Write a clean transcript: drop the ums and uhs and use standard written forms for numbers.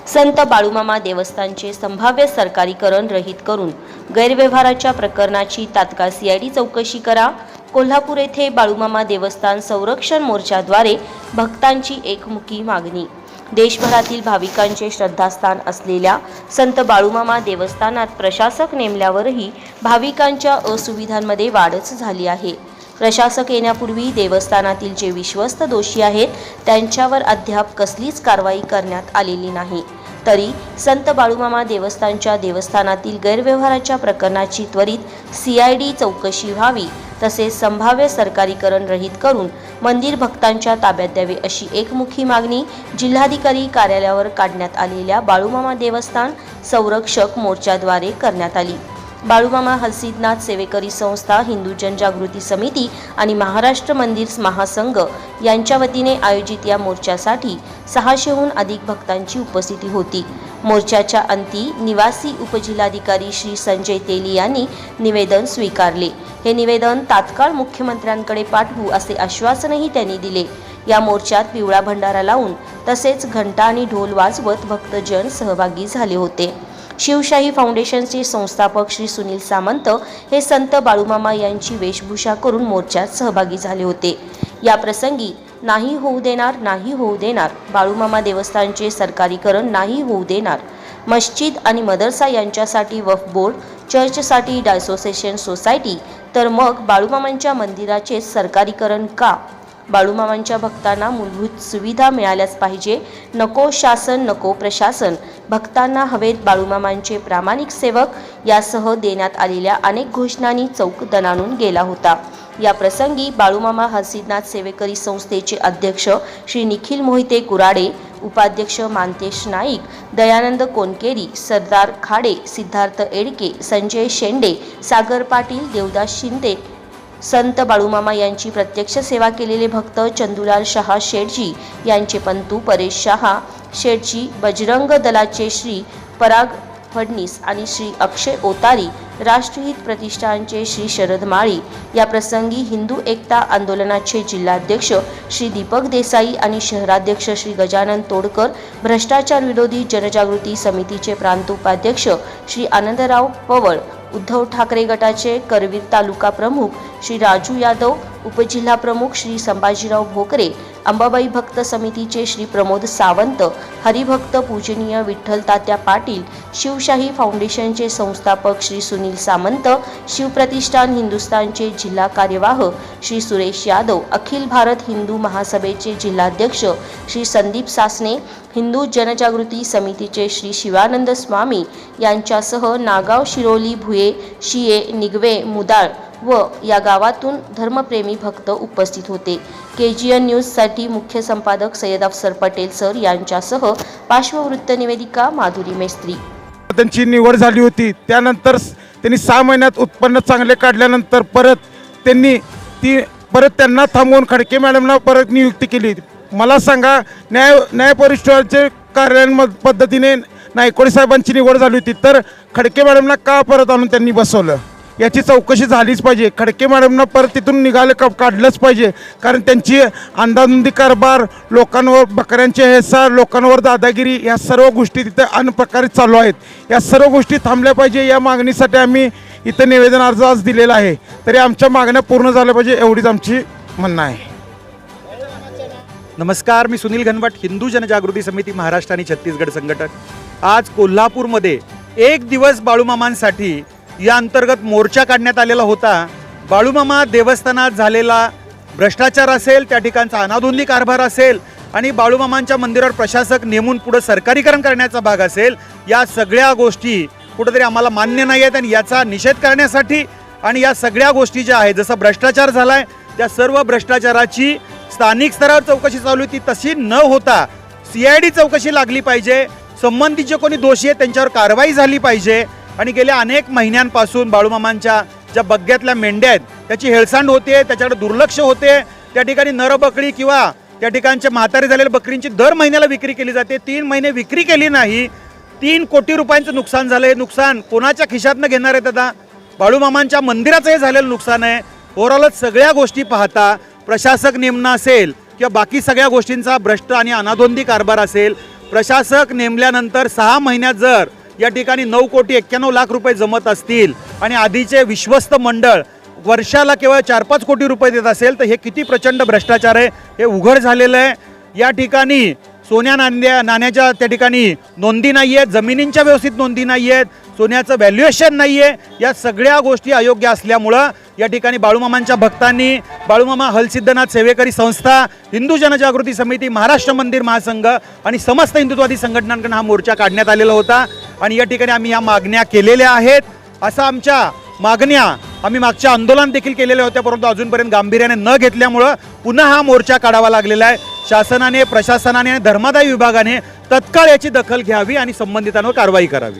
संत बाळूमामा देवस्थानचे संभाव्य सरकारीकरण रहित करून गैरव्यवहाराच्या प्रकरणाची तात्काळ सीआयडी चौकशी करा। कोल्हापूर येथे बाळूमामा देवस्थान संरक्षण मोर्चाद्वारे भक्तांची एकमुखी मागणी। देशभरातील भाविकांचे श्रद्धास्थान असलेल्या संत बाळूमामा देवस्थानात प्रशासक नेमल्यावरही भाविकांच्या असुविधांमध्ये वाढच झाली आहे। प्रशासक येण्यापूर्वी देवस्थानातील जे विश्वस्त दोषी आहेत त्यांच्यावर अद्याप कसलीच कारवाई करण्यात आलेली नाही। तरी संत बाळूमामा देवस्थानच्या देवस्थानातील गैरव्यवहाराच्या प्रकरणाची त्वरित सीआयडी चौकशी व्हावी, तसेच संभाव्य सरकारीकरण रहित करून मंदिर भक्तांच्या ताब्यात द्यावे अशी एकमुखी मागणी जिल्हाधिकारी कार्यालयावर काढण्यात आलेल्या बाळूमामा देवस्थान संरक्षक मोर्चाद्वारे करण्यात आली। बाळूमामा हलसिद्धनाथ सेवेकरी संस्था, हिंदू जनजागृती समिती आणि महाराष्ट्र मंदिर महासंघ यांच्या वतीने आयोजित या मोर्चासाठी 600हून अधिक भक्तांची उपस्थिती होती। मोर्चाच्या अंती निवासी उपजिल्हाधिकारी श्री संजय तेली यांनी निवेदन स्वीकारले। हे निवेदन तात्काळ मुख्यमंत्र्यांकडे पाठवू असे आश्वासनही त्यांनी दिले। या मोर्चात पिवळा भंडारा लावून तसेच घंटा आणि ढोल वाजवत भक्तजन सहभागी झाले होते। शिवशाही फाउंडेशनचे संस्थापक श्री सुनील सामंत हे संत बाळूमामा यांची वेशभूषा करून मोर्चात सहभागी झाले होते। या प्रसंगी नाही होऊ देणार, नाही होऊ देणार, बाळूमामा देवस्थानचे सरकारीकरण नाही होऊ देणार, मस्जिद आणि मदरसा यांच्यासाठी वक्फ बोर्ड, चर्चसाठी डायसोसिएशन सोसायटी, तर मग बाळूमामांच्या मंदिराचे सरकारीकरण का? बाळूमामांच्या भक्तांना मूलभूत सुविधा मिळाल्याच पाहिजे। नको शासन, नको प्रशासन, भक्तांना हवेत बाळूमामांचे प्रामाणिक सेवक यासह देण्यात आलेल्या अनेक घोषणांनी चौक दणाणून गेला होता। या प्रसंगी बाळूमामा हलसिद्धनाथ सेवेकरी संस्थेचे अध्यक्ष श्री निखिल मोहिते कुराडे, उपाध्यक्ष मानतेश नाईक, दयानंद कोनकेरी, सरदार खाडे, सिद्धार्थ एडके, संजय शेंडे, सागर पाटील, देवदास शिंदे, संत बाळूमामा यांची प्रत्यक्ष सेवा केलेले भक्त चंदूलाल शहा शेठजी यांचे पंतू परेश शहा शेठजी, बजरंग दलाचे श्री पराग फडणीस आणि श्री अक्षय ओतारी, राष्ट्रहित प्रतिष्ठानचे श्री शरद माळी। या प्रसंगी हिंदू एकता आंदोलनाचे जिल्हाध्यक्ष श्री दीपक देसाई आणि शहराध्यक्ष श्री गजानन तोडकर, भ्रष्टाचार विरोधी जनजागृती समितीचे प्रांत उपाध्यक्ष श्री आनंदराव पवळ, उद्धव ठाकरे गटाचे करवीर तालुका प्रमुख श्री राजू यादव, उपजिल्हा प्रमुख श्री संभाजीराव भोकरे, अंबाबाई भक्त समितीचे श्री प्रमोद सावंत, हरिभक्त पूजनीय विठ्ठल तात्या पाटील, शिवशाही फाउंडेशनचे संस्थापक श्री सुनील सामंत, शिवप्रतिष्ठान हिंदुस्थानचे जिल्हा कार्यवाह श्री सुरेश यादव, अखिल भारत हिंदू महासभेचे जिल्हाध्यक्ष श्री संदीप सासने, हिंदू जनजागृती समितीचे श्री शिवानंद स्वामी यांच्यासह नागाव, शिरोली, भुये, शिये, निगवे, मुदाळ व या गावातून धर्मप्रेमी भक्त उपस्थित होते। KGN न्यूजसाठी मुख्य संपादक सय्यद अफसर पटेल सर यांच्यासह पार्श्ववृत्त निवेदिका माधुरी मेस्त्री। त्यांची निवड झाली होती, त्यानंतर त्यांनी 6 महिन्यात उत्पन्न चांगले काढल्यानंतर परत त्यांना थांबवून खडके मॅडमना परत नियुक्ती केली। मला सांगा, न्याय परिषदेच्या कार्यालय पद्धतीने नायकोडे साहेबांची निवड झाली होती, तर खडके मॅडमना का परत आणून त्यांनी बसवलं याची चौकशी झालीच पाहिजे। खडके मॅडमना परत तिथून काढलंच पाहिजे, कारण त्यांची अंधाधुंदी कारभार, लोकांवर बकऱ्यांचे हेसार, लोकांवर दादागिरी, या सर्व गोष्टी तिथे अनप्रकारे चालू आहेत। या सर्व गोष्टी थांबल्या पाहिजे, या मागणीसाठी आम्ही इथं निवेदन अर्ज आज दिलेला आहे। तरी आमच्या मागण्या पूर्ण झाल्या पाहिजे एवढीच आमची म्हणणं आहे। नमस्कार, मी सुनील घनवट, हिंदू जनजागृती समिती महाराष्ट्र आणि छत्तीसगड संघटक। आज कोल्हापूरमध्ये एक दिवस बाळूमामांसाठी या अंतर्गत मोर्चा काढण्यात आलेला होता। बाळूमामा देवस्थानात झालेला भ्रष्टाचार असेल, त्या ठिकाणचा अनाधुंदी कारभार असेल आणि बाळूमामांच्या मंदिरावर प्रशासक नेमून पुढे सरकारीकरण करण्याचा भाग असेल, या सगळ्या गोष्टी कुठेतरी आम्हाला मान्य नाही आहेत आणि याचा निषेध करण्यासाठी आणि या सगळ्या गोष्टी ज्या आहेत, जसं भ्रष्टाचार झाला आहे त्या सर्व भ्रष्टाचाराची स्थानिक स्तरावर चौकशी चालू होती, तशी न होता CID चौकशी लागली पाहिजे। संबंधित जे कोणी दोषी आहेत त्यांच्यावर कारवाई झाली पाहिजे आणि गेल्या अनेक महिन्यांपासून बाळूमामांच्या ज्या बग्ग्यातल्या मेंढ्या आहेत त्याची हेळसांड होते, त्याच्याकडे दुर्लक्ष होते। त्या ठिकाणी नरबकरी किंवा त्या ठिकाणच्या म्हातारी झालेल्या बकरींची दर महिन्याला विक्री केली जाते। 3 महिने विक्री केली नाही, 3 कोटी रुपयांचं नुकसान झालं। हे नुकसान कोणाच्या खिशातनं घेणार आहेत? आता बाळूमामांच्या मंदिराचं हे झालेलं नुकसान आहे। ओव्हरऑलच सगळ्या गोष्टी पाहता प्रशासक नेमणं असेल किंवा बाकी सगळ्या गोष्टींचा भ्रष्ट आणि अनाधोंदी कारभार असेल, प्रशासक नेमल्यानंतर 6 महिन्यात जर या ठिकाणी 9,91,00,000 रुपये जमत असतील आणि आधीचे विश्वस्त मंडळ वर्षाला केवळ 4-5 कोटी रुपये देत असेल तर हे किती प्रचंड भ्रष्टाचार आहे हे उघड झालेलं आहे. या ठिकाणी सोन्या नाण्याच्या त्या ठिकाणी नोंदी नाही आहेत, जमिनींच्या व्यवस्थित नोंदी नाही आहेत, सोन्याचं व्हॅल्युएशन नाही आहे. या सगळ्या गोष्टी अयोग्य असल्यामुळं या ठिकाणी बाळूमामांच्या भक्तांनी, बाळूमामा हलसिद्धनाथ सेवेकरी संस्था, हिंदू जनजागृती समिती, महाराष्ट्र मंदिर महासंघ आणि समस्त हिंदुत्ववादी संघटनांकडून हा मोर्चा काढण्यात आलेला होता. आणि या ठिकाणी आम्ही या मागण्या केलेल्या आहेत. असा आमच्या मागण्या आम्ही मागच्या आंदोलन देखील केलेल्या होत्या, परंतु अजूनपर्यंत गांभीर्याने न घेतल्यामुळं पुन्हा हा मोर्चा काढावा लागलेला आहे. शासनाने, प्रशासनाने आणि धर्मादाय विभागाने तत्काळ याची दखल घ्यावी आणि संबंधितांवर कारवाई करावी.